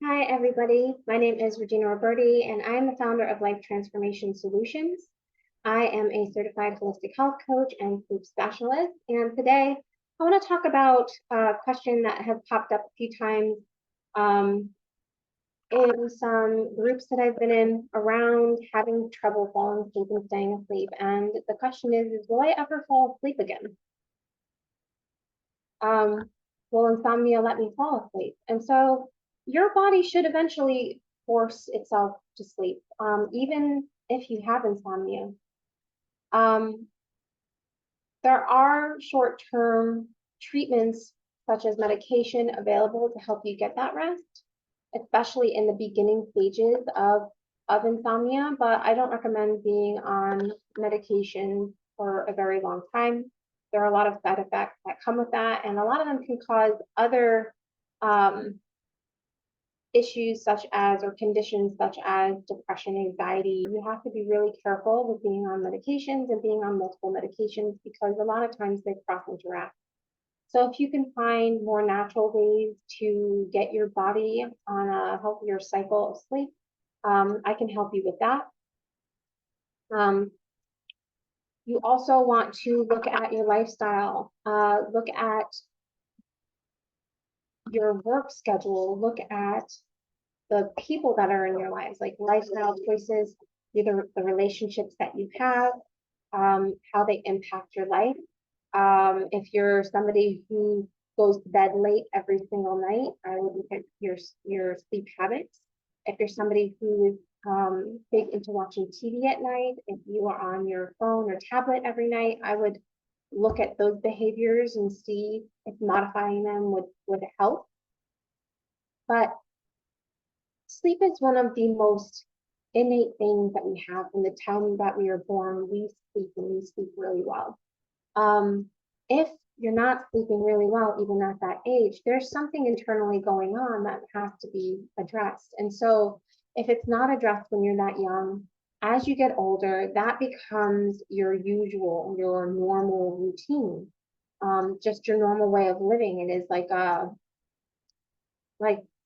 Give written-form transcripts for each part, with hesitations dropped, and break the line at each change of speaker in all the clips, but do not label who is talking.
Hi, everybody. My name is Regina Roberti, and I'm the founder of Life Transformation Solutions. I am a certified holistic health coach and sleep specialist. And today I want to talk about a question that has popped up a few times um, in some groups that I've been in around having trouble falling asleep and staying asleep. And the question is will I ever fall asleep again? Will insomnia let me fall asleep? And so your body should eventually force itself to sleep, even if you have insomnia. Um, there are short-term treatments such as medication available to help you get that rest, especially in the beginning stages of insomnia, but I don't recommend being on medication for a very long time. There are a lot of side effects that come with that, and a lot of them can cause other um, issues such as, or conditions such as depression, anxiety. You have to be really careful with being on medications and being on multiple medications because a lot of times they cross interact. So if you can find more natural ways to get your body on a healthier cycle of sleep, I can help you with that. You also want to look at your lifestyle, look at your work schedule, look at the people that are in your lives, like lifestyle choices, either the relationships that you have, how they impact your life. If you're somebody who goes to bed late every single night, I would look at your sleep habits. If you're somebody who is big into watching TV at night, if you are on your phone or tablet every night, I would look at those behaviors and see if modifying them would help. But sleep is one of the most innate things that we have. From the time that we are born, we sleep and we sleep really well. If you're not sleeping really well, even at that age, there's something internally going on that has to be addressed. And so if it's not addressed when you're that young, as you get older, that becomes your usual, your normal routine, just your normal way of living. It is like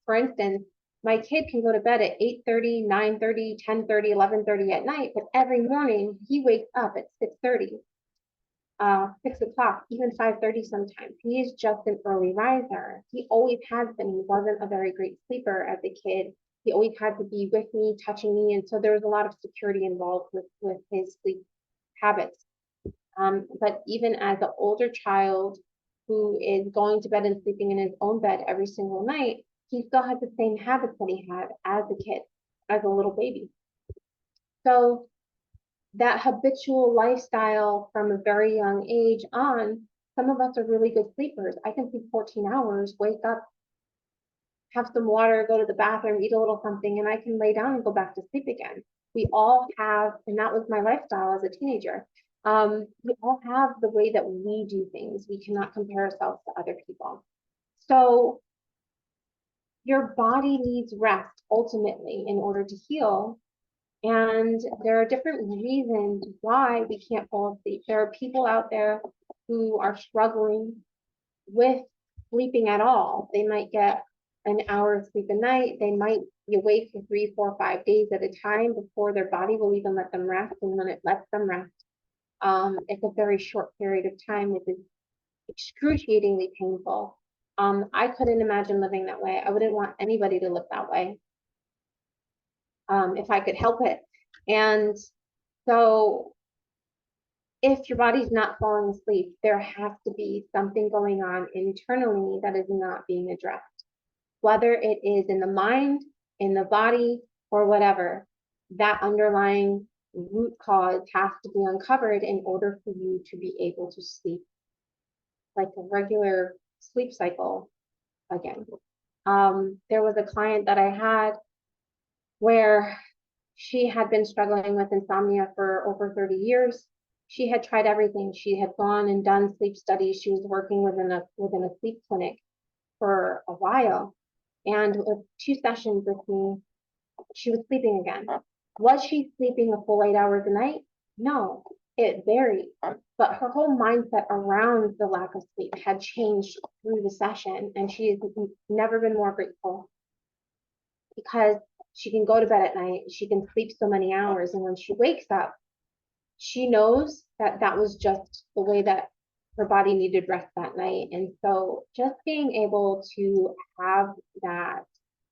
for instance, my kid can go to bed at 8:30, 9:30, 10:30, 11:30 at night, but every morning he wakes up at 6:30, 6 o'clock, even 5:30 sometimes. He is just an early riser. He always has been. He wasn't a very great sleeper as a kid. He always had to be with me, touching me, and so there was a lot of security involved with his sleep habits. But even as an older child who is going to bed and sleeping in his own bed every single night, he still has the same habits that he had as a kid, as a little baby. So that habitual lifestyle from a very young age on, some of us are really good sleepers. I can sleep 14 hours, wake up, have some water, go to the bathroom, eat a little something, and I can lay down and go back to sleep again. We all have, and that was my lifestyle as a teenager. We all have the way that we do things. We cannot compare ourselves to other people. So your body needs rest ultimately in order to heal. And there are different reasons why we can't fall asleep. There are people out there who are struggling with sleeping at all. They might get an hour of sleep a night. They might be awake for 3, 4, 5 days at a time before their body will even let them rest. And when it lets them rest, it's a very short period of time, which is excruciatingly painful. I couldn't imagine living that way. I wouldn't want anybody to live that way if I could help it. And so if your body's not falling asleep, there has to be something going on internally that is not being addressed, whether it is in the mind, in the body, or whatever. That underlying root cause has to be uncovered in order for you to be able to sleep like a regular sleep cycle again. There was a client that I had where she had been struggling with insomnia for over 30 years. She had tried everything. She had gone and done sleep studies. She was working within a sleep clinic for a while. And with 2 sessions with me, she was sleeping again. Was she sleeping a full 8 hours a night? No, it varied. But her whole mindset around the lack of sleep had changed through the session, and she has never been more grateful. because she can go to bed at night, she can sleep so many hours, and when she wakes up, she knows that that was just the way that her body needed rest that night. And so just being able to have that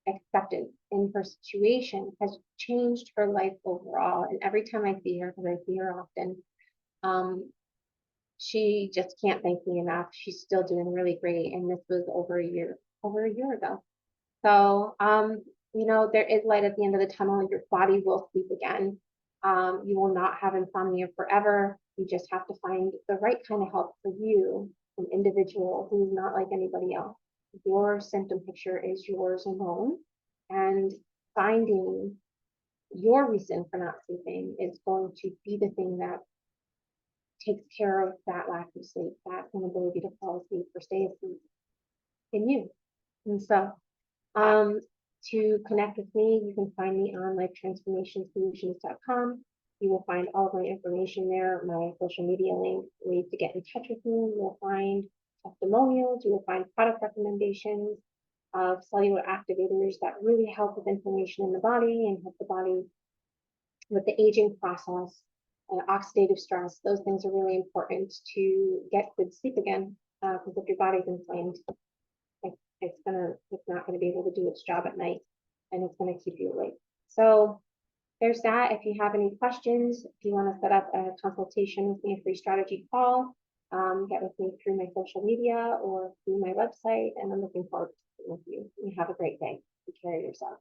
acceptance in her situation has changed her life overall. And every time I see her, because I see her often, she just can't thank me enough. She's still doing really great. And this was over a year ago. So, there is light at the end of the tunnel. Your body will sleep again. You will not have insomnia forever. You just have to find the right kind of help for you, an individual who's not like anybody else. Your symptom picture is yours alone, and finding your reason for not sleeping is going to be the thing that takes care of that lack of sleep, that inability to fall asleep or stay asleep in you. And so, to connect with me, you can find me on lifetransformationsolutions.com. You will find all of my information there, my social media links, ways to get in touch with me. You will find testimonials. You will find product recommendations of cellular activators that really help with inflammation in the body and help the body with the aging process and oxidative stress. Those things are really important to get good sleep again, because if your body's inflamed, it's not gonna be able to do its job at night, and it's gonna keep you awake. So there's that. If you have any questions, if you want to set up a consultation with me, a free strategy call, get with me through my social media or through my website, and I'm looking forward to speaking with you. You have a great day. Take care of yourself.